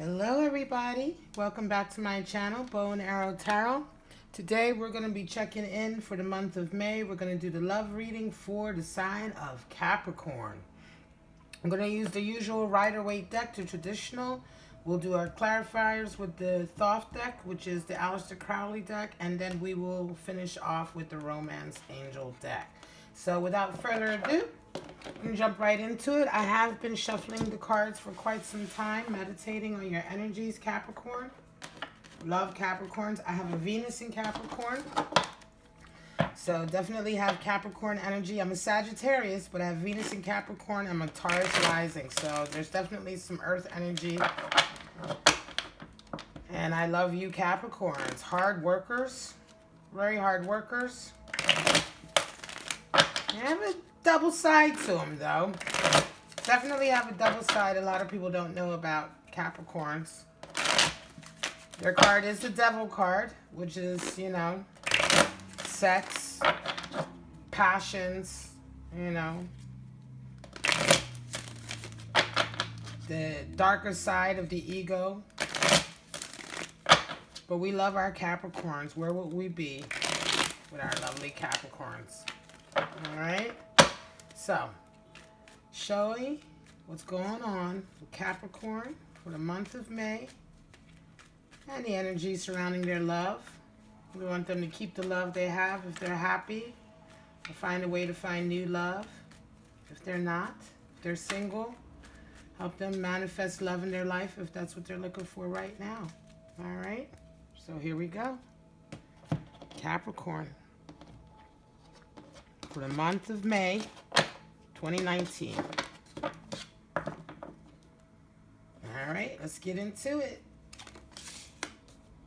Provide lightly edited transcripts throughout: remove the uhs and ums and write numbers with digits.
Hello everybody, welcome back to my channel, Bow and Arrow Tarot. Today we're going to be checking in for the month of May. We're going to do the love reading for the sign of Capricorn. I'm going to use the usual Rider-Waite deck, the traditional. We'll do our clarifiers with the Thoth deck, which is the Aleister Crowley deck, and then we will finish off with the Romance Angel deck. So without further ado, I'm going to jump right into it. I have been shuffling the cards for quite some time, meditating on your energies, Capricorn. Love Capricorns. I have a Venus in Capricorn. So definitely have Capricorn energy. I'm a Sagittarius, but I have Venus in Capricorn. I'm a Taurus rising. So there's definitely some earth energy. And I love you, Capricorns. Hard workers. Very hard workers. I have a double side to them, though. Definitely have a double side a lot of people don't know about Capricorns. Their card is the Devil card, which is, you know, sex, passions, you know, the darker side of the ego. But we love our Capricorns. Where would we be with our lovely Capricorns? All right. So, showing what's going on with Capricorn for the month of May and the energy surrounding their love. We want them to keep the love they have if they're happy, or find a way to find new love if they're not. If they're single, help them manifest love in their life if that's what they're looking for right now. All right, so here we go. Capricorn for the month of May 2019. All right, let's get into it.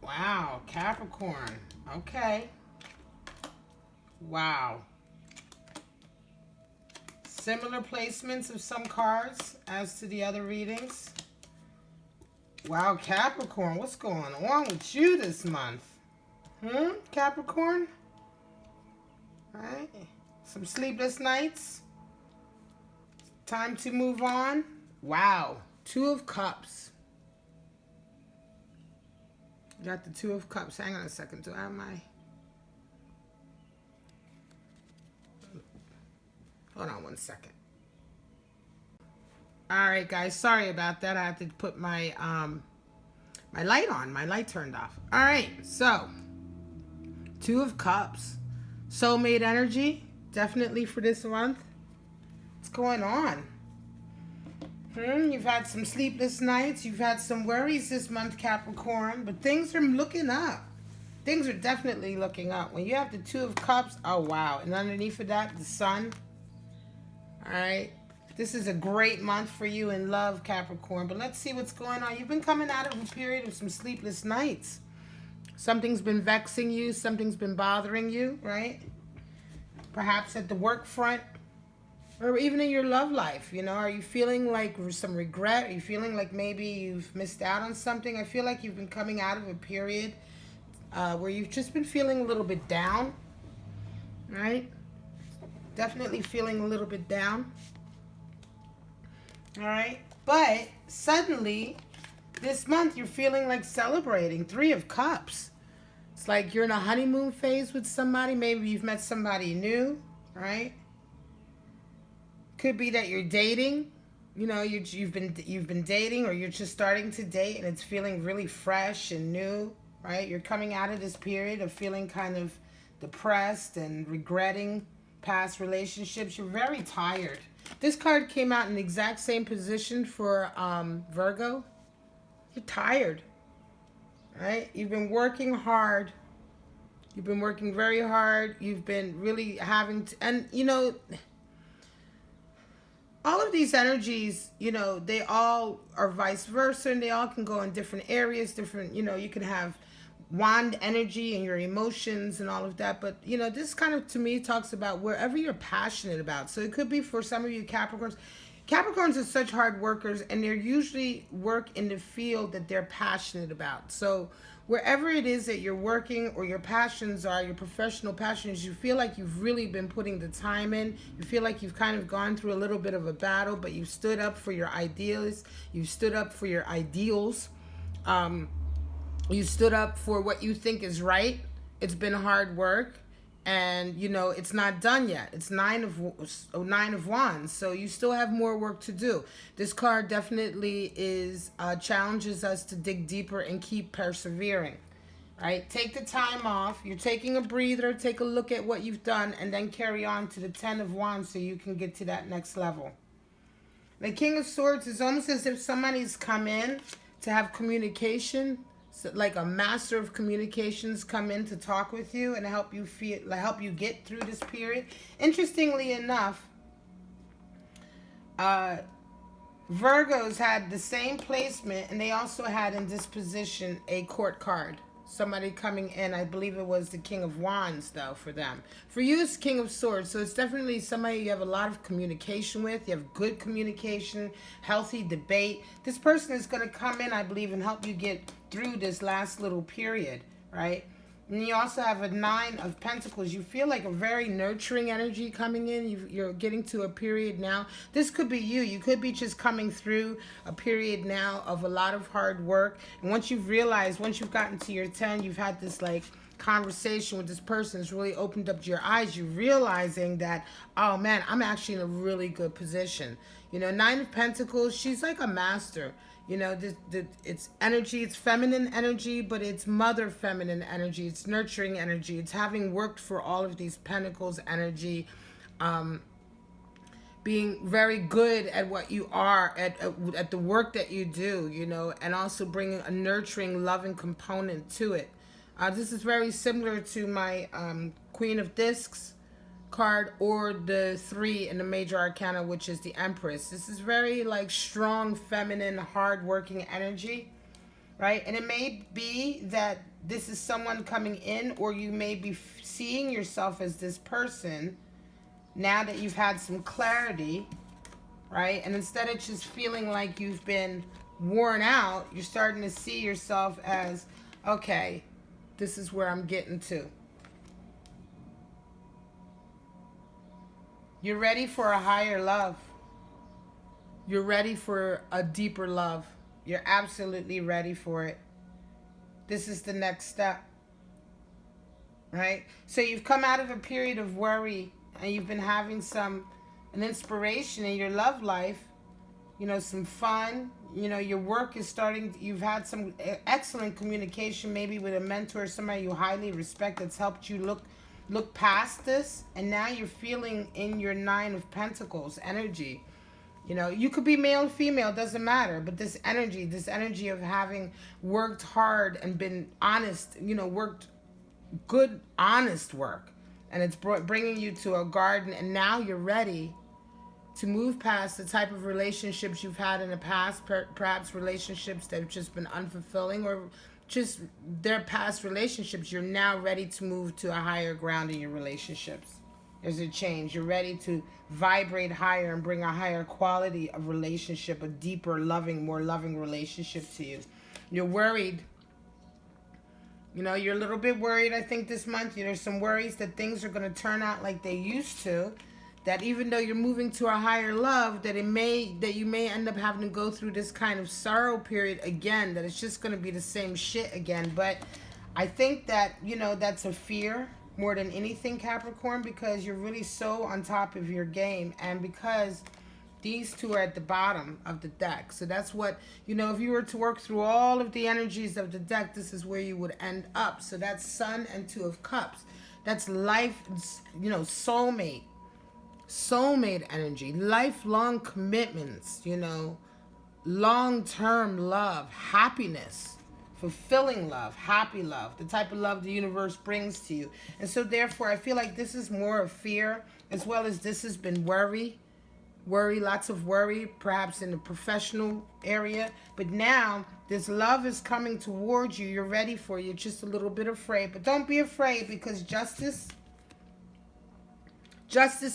Wow, Capricorn. Okay. Wow. Similar placements of some cards as to the other readings. Wow, Capricorn, what's going on with you this month? Capricorn? All right. Some sleepless nights. Time to move on. Wow. Two of Cups. Got the Two of Cups. Hang on a second. Do I have my... Hold on one second. All right, guys. Sorry about that. I have to put my my light on. My light turned off. All right. So, Two of Cups. Soulmate energy. Definitely for this month. What's going on? You've had some sleepless nights. You've had some worries this month, Capricorn. But things are looking up. Things are definitely looking up. When you have the Two of Cups, oh, wow. And underneath of that, the Sun. All right. This is a great month for you in love, Capricorn. But let's see what's going on. You've been coming out of a period of some sleepless nights. Something's been vexing you. Something's been bothering you, right? Perhaps at the work front. Or even in your love life, you know, are you feeling like some regret? Are you feeling like maybe you've missed out on something? I feel like you've been coming out of a period where you've just been feeling a little bit down, right? Definitely feeling a little bit down, all right? But suddenly, this month, you're feeling like celebrating. Three of Cups. It's like you're in a honeymoon phase with somebody. Maybe you've met somebody new, right? Could be that you're dating, you know, you've been dating, or you're just starting to date and it's feeling really fresh and new, right? You're coming out of this period of feeling kind of depressed and regretting past relationships. You're very tired. This card came out in the exact same position for Virgo. You're tired, right? You've been working hard. You've been working very hard. You've been really having to, and you know, all of these energies, you know, they all are vice versa, and they all can go in different areas, different, you know, you can have wand energy and your emotions and all of that. But, you know, this kind of, to me, talks about wherever you're passionate about. So it could be for some of you Capricorns. Capricorns are such hard workers, and they're usually work in the field that they're passionate about. So wherever it is that you're working, or your passions are, your professional passions, you feel like you've really been putting the time in. You feel like you've kind of gone through a little bit of a battle, but you've stood up for your ideals. You've stood up for your ideals. You stood up for what you think is right. It's been hard work, and you know it's not done yet. It's nine of wands, so you still have more work to do. This card definitely is challenges us to dig deeper and keep persevering. Right? Take the time off. You're taking a breather. Take a look at what you've done, and then carry on to the 10 of wands so you can get to that next level. The King of Swords is almost as if somebody's come in to have communication. So like a master of communications come in to talk with you and help you get through this period. Interestingly enough, Virgos had the same placement, and they also had in this position a court card. Somebody coming in, I believe it was the King of Wands, though, for them. For you, it's King of Swords, so it's definitely somebody you have a lot of communication with. You have good communication, healthy debate. This person is going to come in, I believe, and help you get through this last little period, right? And you also have a 9 of Pentacles. You feel like a very nurturing energy coming in. You're getting to a period now. This could be you. You could be just coming through a period now of a lot of hard work. And once you've realized, once you've gotten to your 10, you've had this like conversation with this person that's really opened up your eyes. You're realizing that, oh man, I'm actually in a really good position. You know, 9 of Pentacles, she's like a master. You know, it's energy, it's feminine energy, but it's mother feminine energy. It's nurturing energy. It's having worked for all of these pentacles energy, being very good at what you are, at the work that you do, you know, and also bringing a nurturing, loving component to it. This is very similar to my Queen of Discs card, or the 3 in the major arcana, which is the Empress. This is very like strong, feminine, hard-working energy, right? And it may be that this is someone coming in, or you may be seeing yourself as this person now that you've had some clarity, right? And instead of just feeling like you've been worn out, you're starting to see yourself as, okay, this is where I'm getting to. You're ready for a higher love. You're ready for a deeper love. You're absolutely ready for it. This is the next step, right? So you've come out of a period of worry, and you've been having an inspiration in your love life, you know, some fun. You know, your work is starting. You've had some excellent communication, maybe with a mentor, somebody you highly respect, that's helped you look past this, and now you're feeling in your 9 of Pentacles energy. You know, you could be male, female, doesn't matter, but this energy of having worked hard and been honest, you know, worked good, honest work, and it's bringing you to a garden, and now you're ready to move past the type of relationships you've had in the past, perhaps relationships that have just been unfulfilling, or just their past relationships. You're now ready to move to a higher ground in your relationships. There's a change. You're ready to vibrate higher and bring a higher quality of relationship, a deeper, loving, more loving relationship to you. You're worried. You know, you're a little bit worried, I think, this month. There's some worries that things are going to turn out like they used to. That even though you're moving to a higher love, that you may end up having to go through this kind of sorrow period again, that it's just going to be the same shit again. But I think that, you know, that's a fear more than anything, Capricorn, because you're really so on top of your game, and because these two are at the bottom of the deck. So that's what, you know, if you were to work through all of the energies of the deck, this is where you would end up. So that's Sun and 2 of Cups. That's life, you know, soulmate energy, lifelong commitments, you know, long-term love, happiness, fulfilling love, happy love, the type of love the universe brings to you. And so therefore I feel like this is more of fear, as well as this has been worry, lots of worry, perhaps in the professional area. But now this love is coming towards you. You're ready for it. You're just a little bit afraid, but don't be afraid, because justice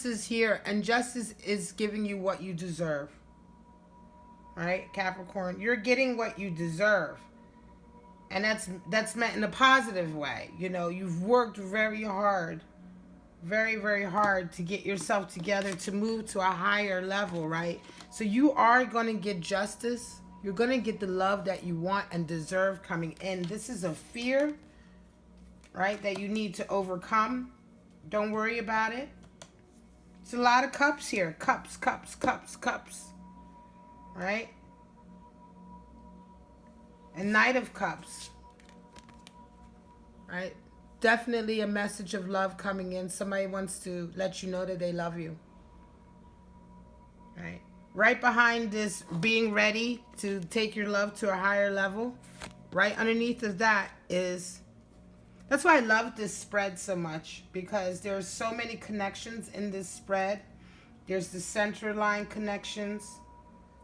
is here, and justice is giving you what you deserve. All right, Capricorn, you're getting what you deserve. And that's meant in a positive way. You know, you've worked very hard, very, very hard to get yourself together, to move to a higher level, right? So you are going to get justice. You're going to get the love that you want and deserve coming in. This is a fear, right, that you need to overcome. Don't worry about it. It's a lot of cups here. Cups, cups, cups, cups. Right? And Knight of Cups. Right? Definitely a message of love coming in. Somebody wants to let you know that they love you. Right? Right behind this being ready to take your love to a higher level, right underneath of that is, that's why I love this spread so much, because there's so many connections in this spread. There's the center line connections.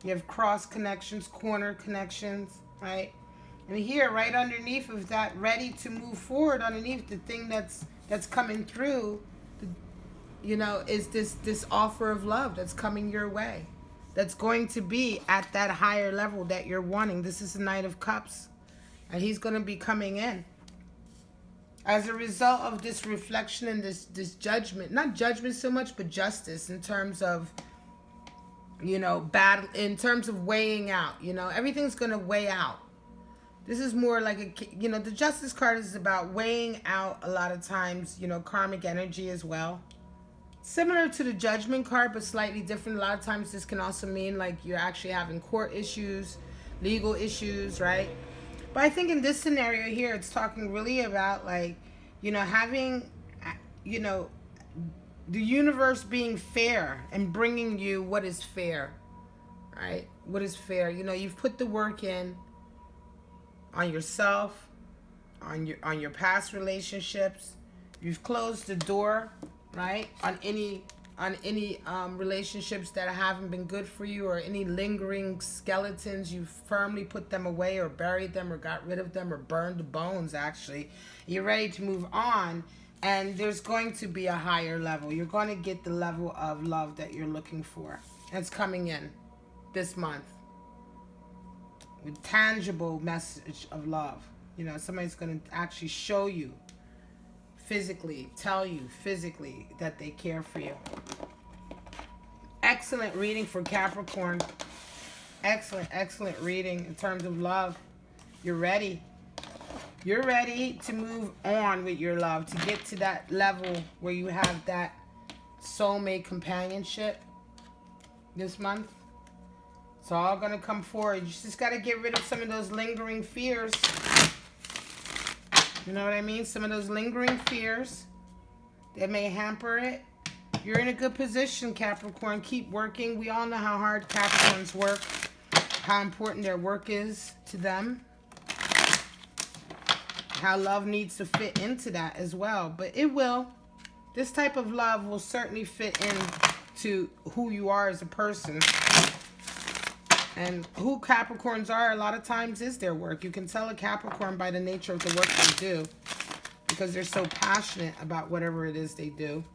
You have cross connections, corner connections, right? And here, right underneath of that, ready to move forward, underneath the thing that's coming through, you know, is this offer of love that's coming your way. That's going to be at that higher level that you're wanting. This is the Knight of Cups. And he's going to be coming in. As a result of this reflection and this judgment. Not judgment so much, but justice in terms of, you know, battle, in terms of weighing out. You know, everything's going to weigh out. This is more like a, you know, the Justice card is about weighing out a lot of times, you know, karmic energy as well. Similar to the Judgment card, but slightly different. A lot of times this can also mean like you're actually having court issues, legal issues, right? But I think in this scenario here, it's talking really about like, you know, having, you know, the universe being fair and bringing you what is fair, right? What is fair? You know, you've put the work in on yourself, on your past relationships. You've closed the door, right, on any relationships that haven't been good for you, or any lingering skeletons. You firmly put them away, or buried them, or got rid of them, or burned the bones. Actually, you're ready to move on, and there's going to be a higher level. You're going to get the level of love that you're looking for. It's coming in this month with tangible message of love. You know, somebody's going to actually show you physically, tell you physically that they care for you. Excellent reading for Capricorn. Excellent, excellent reading in terms of love. You're ready. You're ready to move on with your love, to get to that level where you have that soulmate companionship this month. It's all going to come forward. You just got to get rid of some of those lingering fears. You know what I mean? Some of those lingering fears that may hamper it. You're in a good position, Capricorn. Keep working. We all know how hard Capricorns work, how important their work is to them, how love needs to fit into that as well. But it will. This type of love will certainly fit into who you are as a person. And who Capricorns are a lot of times is their work. You can tell a Capricorn by the nature of the work they do, because they're so passionate about whatever it is they do.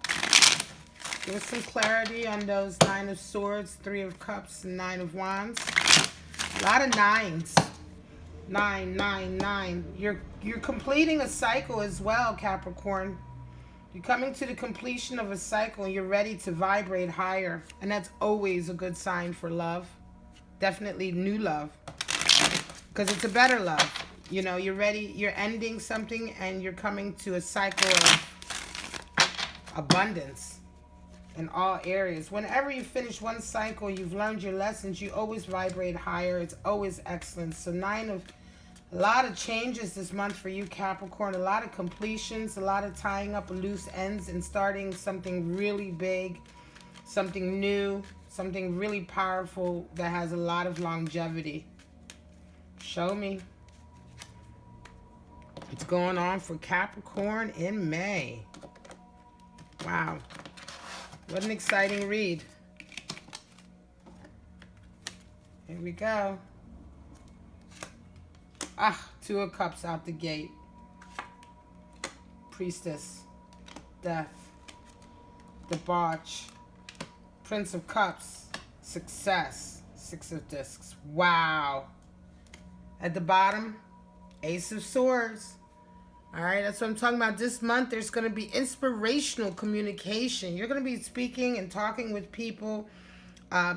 Give us some clarity on those 9 of Swords, 3 of Cups, and 9 of Wands. A lot of nines. 9, 9, 9. You're completing a cycle as well, Capricorn. You're coming to the completion of a cycle, and you're ready to vibrate higher. And that's always a good sign for love. Definitely new love. Because it's a better love. You know, you're ready. You're ending something, and you're coming to a cycle of abundance in all areas. Whenever you finish one cycle, you've learned your lessons. You always vibrate higher. It's always excellent. So a lot of changes this month for you, Capricorn. A lot of completions, a lot of tying up loose ends and starting something really big, something new, something really powerful that has a lot of longevity. Show me what's going on for Capricorn in May. Wow. What an exciting read. Here we go. 2 of Cups out the gate. Priestess. Death. Debauch. Prince of Cups. Success. 6 of Discs. Wow. At the bottom, Ace of Swords. Alright, that's what I'm talking about. This month, there's going to be inspirational communication. You're going to be speaking and talking with people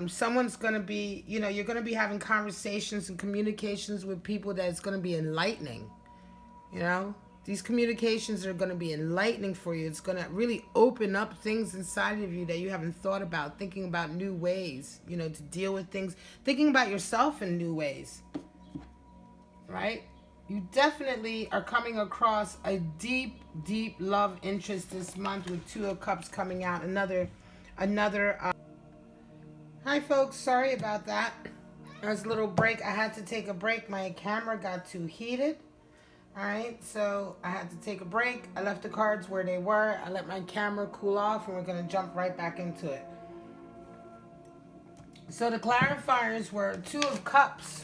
Someone's going to be, you know, you're going to be having conversations and communications with people that's going to be enlightening. You know, these communications are going to be enlightening for you. It's going to really open up things inside of you that you haven't thought about, thinking about new ways, you know, to deal with things, thinking about yourself in new ways, right? You definitely are coming across a deep, deep love interest this month with Two of Cups coming out. Hi, folks. Sorry about that. There was a little break. I had to take a break. My camera got too heated. All right, so I had to take a break. I left the cards where they were. I let my camera cool off, and we're going to jump right back into it. So the clarifiers were Two of Cups.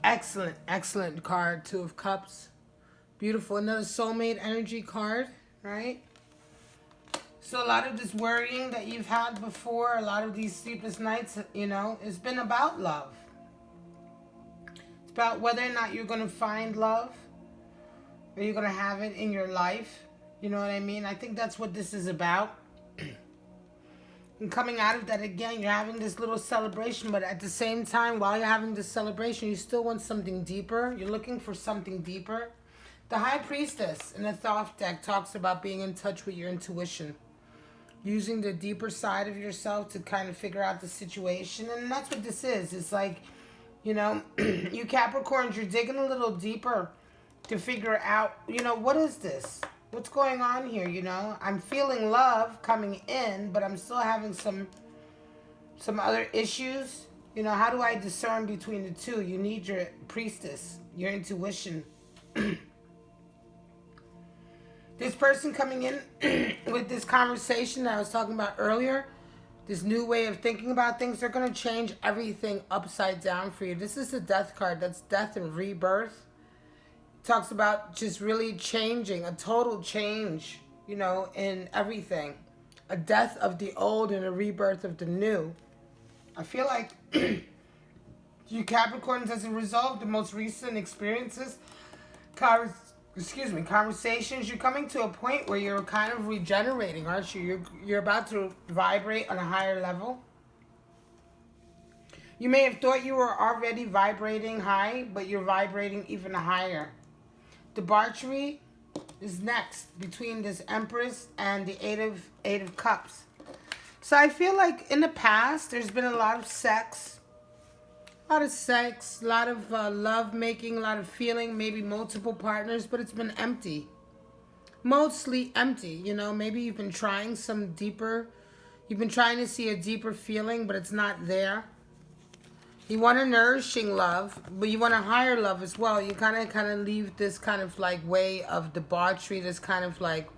Excellent, excellent card, Two of Cups. Beautiful. Another soulmate energy card, right? So a lot of this worrying that you've had before, a lot of these sleepless nights, you know, it's been about love. It's about whether or not you're going to find love. Or you're going to have it in your life. You know what I mean? I think that's what this is about. And coming out of that, again, you're having this little celebration. But at the same time, while you're having this celebration, you still want something deeper. You're looking for something deeper. The High Priestess in the Thoth deck talks about being in touch with your intuition. Using the deeper side of yourself to kind of figure out the situation. And that's what this is. It's like, you know, you Capricorns, you're digging a little deeper to figure out, you know, what is this? What's going on here, you know? I'm feeling love coming in, but I'm still having some other issues. You know, how do I discern between the two? You need your priestess, your intuition. This person coming in with this conversation that I was talking about earlier, this new way of thinking about things, they're going to change everything upside down for you. This is the Death card. That's death and rebirth. Talks about just really changing, a total change, you know, in everything. A death of the old and a rebirth of the new. I feel like you Capricorns, as a result of the most recent experiences, conversations, you're coming to a point where you're kind of regenerating, aren't you? You're about to vibrate on a higher level. You may have thought you were already vibrating high, but you're vibrating even higher. Debauchery is next between this Empress and the Eight of Cups. So I feel like in the past, there's been a lot of sex. A lot of sex, a lot of love making, a lot of feeling, maybe multiple partners, but it's been empty. Mostly empty, you know. Maybe you've been trying some deeper, you've been trying to see a deeper feeling, but it's not there. You want a nourishing love, but you want a higher love as well. You kind of leave this kind of like way of debauchery, this kind of like,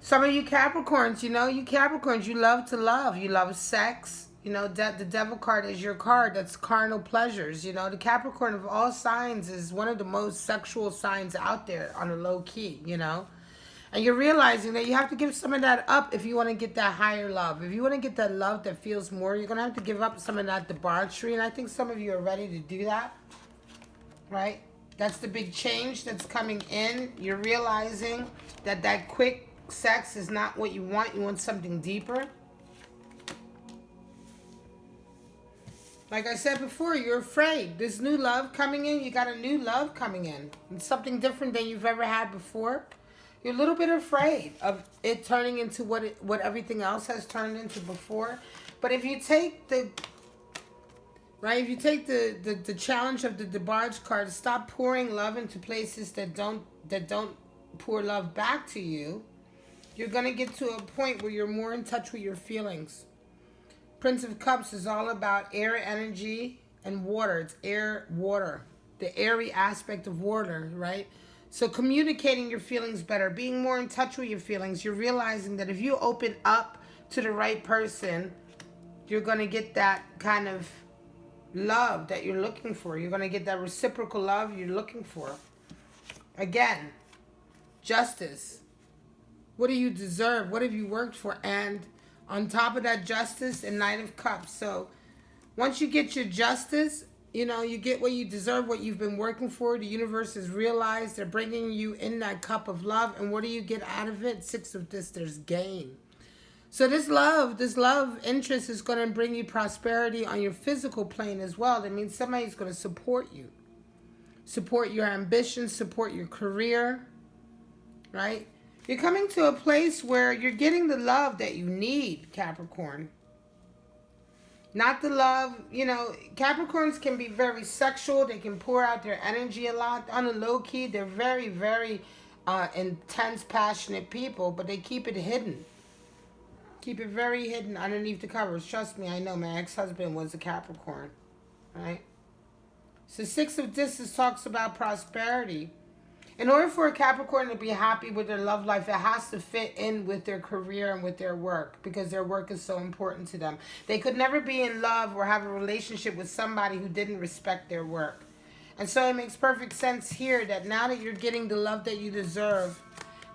some of you Capricorns, you know, you Capricorns, you love to love. You love sex. You know, the Devil card is your card. That's carnal pleasures. You know, the Capricorn of all signs is one of the most sexual signs out there on a low key, you know. And you're realizing that you have to give some of that up if you want to get that higher love. If you want to get that love that feels more, you're going to have to give up some of that debauchery. And I think some of you are ready to do that, right? That's the big change that's coming in. You're realizing that that quick sex is not what you want. You want something deeper. Like I said before, you're afraid. This new love coming in, you got a new love coming in. It's something different than you've ever had before. You're a little bit afraid of it turning into what everything else has turned into before. But if you take the challenge of the debauch card, stop pouring love into places that don't pour love back to you, you're gonna get to a point where you're more in touch with your feelings. Prince of Cups is all about air energy and water. It's air, water, the airy aspect of water, right? So communicating your feelings better, being more in touch with your feelings, you're realizing that if you open up to the right person, you're going to get that kind of love that you're looking for. You're going to get that reciprocal love you're looking for. Again, justice. What do you deserve? What have you worked for? And on top of that, justice and Knight of Cups. So once you get your justice, you know, you get what you deserve, what you've been working for. The universe has realized they're bringing you in that cup of love. And what do you get out of it? Six of this, there's gain. So this love interest is going to bring you prosperity on your physical plane as well. That means somebody's going to support you. Support your ambitions, support your career, right? You're coming to a place where you're getting the love that you need, Capricorn. Not the love, you know, Capricorns can be very sexual. They can pour out their energy a lot. On the low key, they're very, very intense, passionate people, but they keep it hidden. Keep it very hidden underneath the covers. Trust me, I know. My ex-husband was a Capricorn, right? So Six of Discs talks about prosperity. In order for a Capricorn to be happy with their love life, it has to fit in with their career and with their work, because their work is so important to them. They could never be in love or have a relationship with somebody who didn't respect their work. And so it makes perfect sense here that now that you're getting the love that you deserve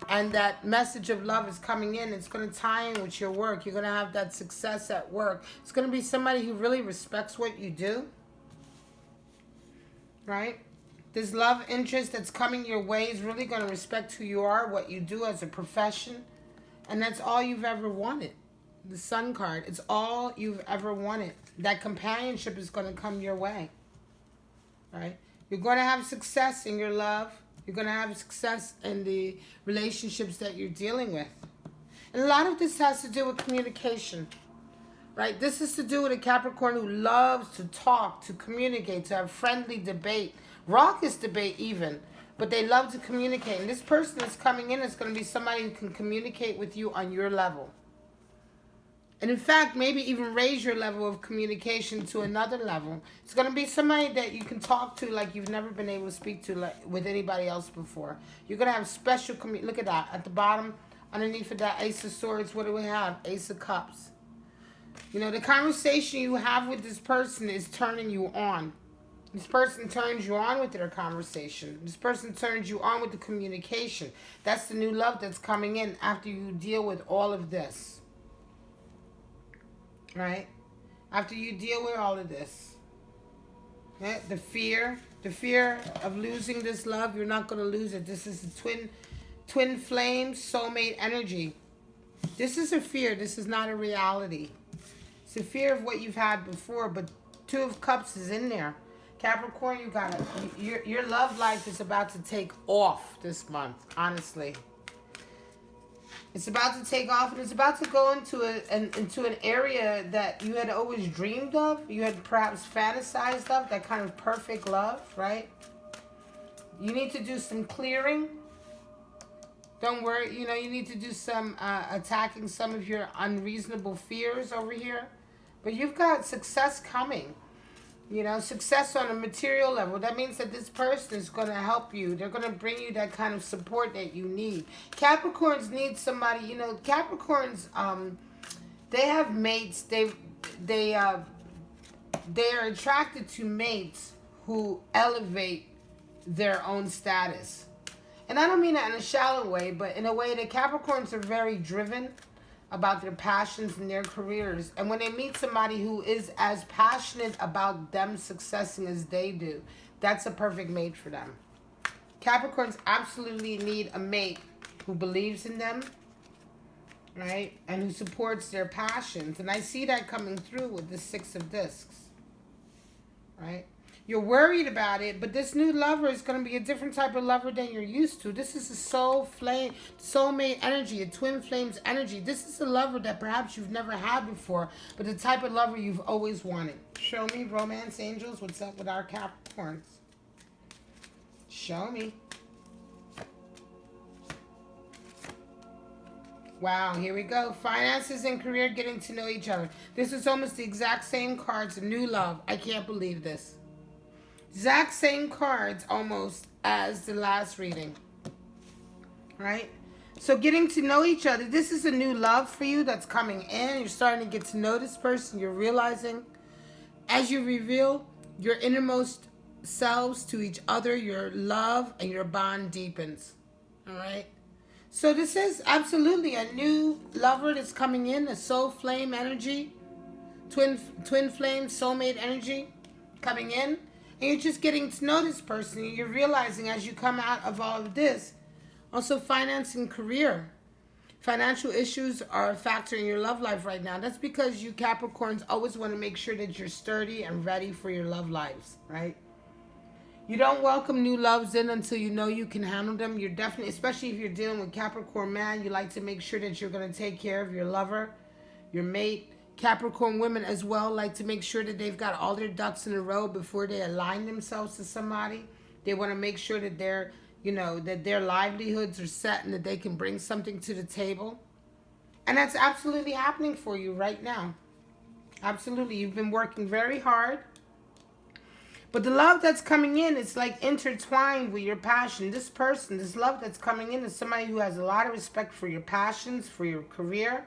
and that message of love is coming in, it's going to tie in with your work. You're going to have that success at work. It's going to be somebody who really respects what you do. Right? This love interest that's coming your way is really going to respect who you are, what you do as a profession. And that's all you've ever wanted. The Sun card, it's all you've ever wanted. That companionship is going to come your way. Right? You're going to have success in your love. You're going to have success in the relationships that you're dealing with. And a lot of this has to do with communication. Right? This is to do with a Capricorn who loves to talk, to communicate, to have friendly debate, raucous debate even, but they love to communicate. And this person that's coming in is going to be somebody who can communicate with you on your level. And in fact, maybe even raise your level of communication to another level. It's going to be somebody that you can talk to like you've never been able to speak to with anybody else before. You're going to have special look at that. At the bottom, underneath of that Ace of Swords, what do we have? Ace of Cups. You know, the conversation you have with this person is turning you on. This person turns you on with their conversation. This person turns you on with the communication. That's the new love that's coming in after you deal with all of this. Right? After you deal with all of this. Yeah? The fear of losing this love, you're not going to lose it. This is the twin flame soulmate energy. This is a fear. This is not a reality. It's a fear of what you've had before, but Two of Cups is in there. Capricorn, your love life is about to take off this month, honestly. It's about to take off, and it's about to go into an area that you had always dreamed of. You had perhaps fantasized of, that kind of perfect love, right? You need to do some clearing. Don't worry, you know, you need to do some attacking some of your unreasonable fears over here. But you've got success coming. You know, success on a material level. That means that this person is going to help you. They're going to bring you that kind of support that you need. Capricorns need somebody, you know, Capricorns, they have mates. They are attracted to mates who elevate their own status. And I don't mean that in a shallow way, but in a way that Capricorns are very driven about their passions and their careers. And when they meet somebody who is as passionate about them successing as they do, that's a perfect mate for them. Capricorns absolutely need a mate who believes in them, right? And who supports their passions. And I see that coming through with the Six of Discs, right? You're worried about it, but this new lover is going to be a different type of lover than you're used to. This is a soulmate energy, a twin flames energy. This is a lover that perhaps you've never had before, but the type of lover you've always wanted. Show me, romance angels, what's up with our Capricorns? Show me. Wow, here we go. Finances and career, getting to know each other. This is almost the exact same cards, a new love. I can't believe this. Exact same cards almost as the last reading. Right? So getting to know each other. This is a new love for you that's coming in. You're starting to get to know this person. You're realizing as you reveal your innermost selves to each other, your love and your bond deepens. All right? So this is absolutely a new lover that's coming in. A soul flame energy. Twin flame soulmate energy coming in. And you're just getting to know this person. And you're realizing as you come out of all of this, also finance and career. Financial issues are a factor in your love life right now. That's because you Capricorns always want to make sure that you're sturdy and ready for your love lives, right? You don't welcome new loves in until you know you can handle them. You're definitely, especially if you're dealing with Capricorn man, you like to make sure that you're going to take care of your lover, your mate. Capricorn women as well like to make sure that they've got all their ducks in a row before they align themselves to somebody. They want to make sure that they're, that their livelihoods are set and that they can bring something to the table. And that's absolutely happening for you right now. Absolutely. You've been working very hard. But the love that's coming in is like intertwined with your passion. This person, this love that's coming in is somebody who has a lot of respect for your passions, for your career,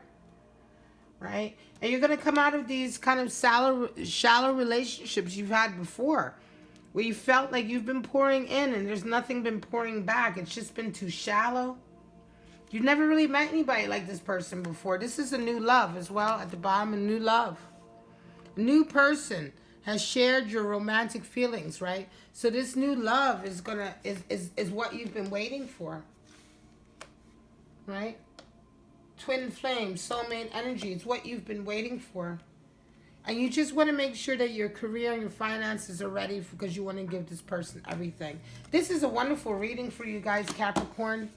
right? And you're going to come out of these kind of shallow relationships you've had before, where you felt like you've been pouring in and there's nothing been pouring back. It's just been too shallow. You've never really met anybody like this person before. This is a new love as well. At the bottom, a new love. A new person has shared your romantic feelings, right? So this new love is what you've been waiting for, right? Twin flame, soulmate energy. It's what you've been waiting for. And you just want to make sure that your career and your finances are ready because you want to give this person everything. This is a wonderful reading for you guys, Capricorn.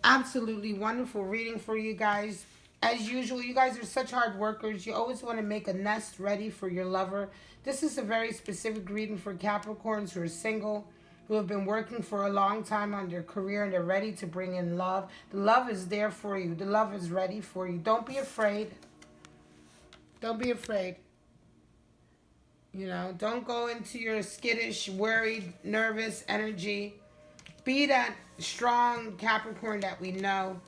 Absolutely wonderful reading for you guys. As usual, you guys are such hard workers. You always want to make a nest ready for your lover. This is a very specific reading for Capricorns who are single, who have been working for a long time on their career and they're ready to bring in love. The love is there for you. The love is ready for you. Don't be afraid. Don't be afraid. Don't go into your skittish, worried, nervous energy. Be that strong Capricorn that we know.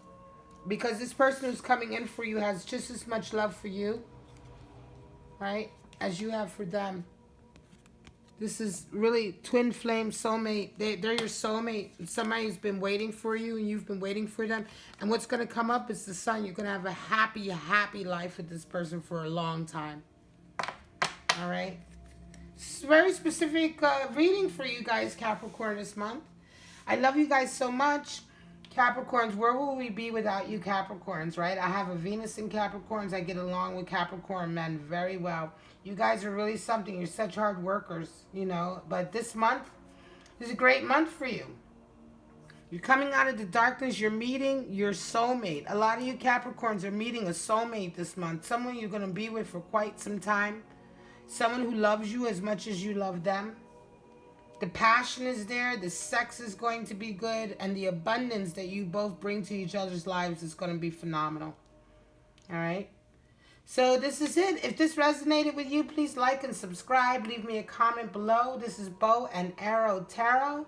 Because this person who's coming in for you has just as much love for you, right, as you have for them. This is really twin flame soulmate. They're your soulmate. Somebody who's been waiting for you and you've been waiting for them. And what's going to come up is the sun. You're going to have a happy, happy life with this person for a long time. All right. It's a very specific reading for you guys, Capricorn, this month. I love you guys so much. Capricorns, where will we be without you Capricorns, right? I have a Venus in Capricorns. I get along with Capricorn men very well. You guys are really something. You're such hard workers, But this month is a great month for you. You're coming out of the darkness. You're meeting your soulmate. A lot of you Capricorns are meeting a soulmate this month. Someone you're going to be with for quite some time. Someone who loves you as much as you love them. The passion is there, the sex is going to be good, and the abundance that you both bring to each other's lives is going to be phenomenal. All right? So this is it. If this resonated with you, please like and subscribe. Leave me a comment below. This is Bow and Arrow Tarot.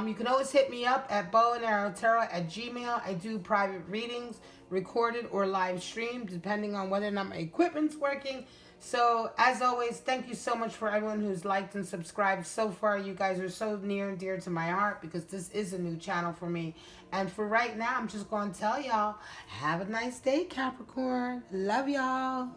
You can always hit me up at bowandarrowtarot@gmail.com. I do private readings, recorded or live streamed, depending on whether or not my equipment's working. So, as always, thank you so much for everyone who's liked and subscribed so far. You guys are so near and dear to my heart because this is a new channel for me. And for right now, I'm just going to tell y'all, have a nice day, Capricorn. Love y'all.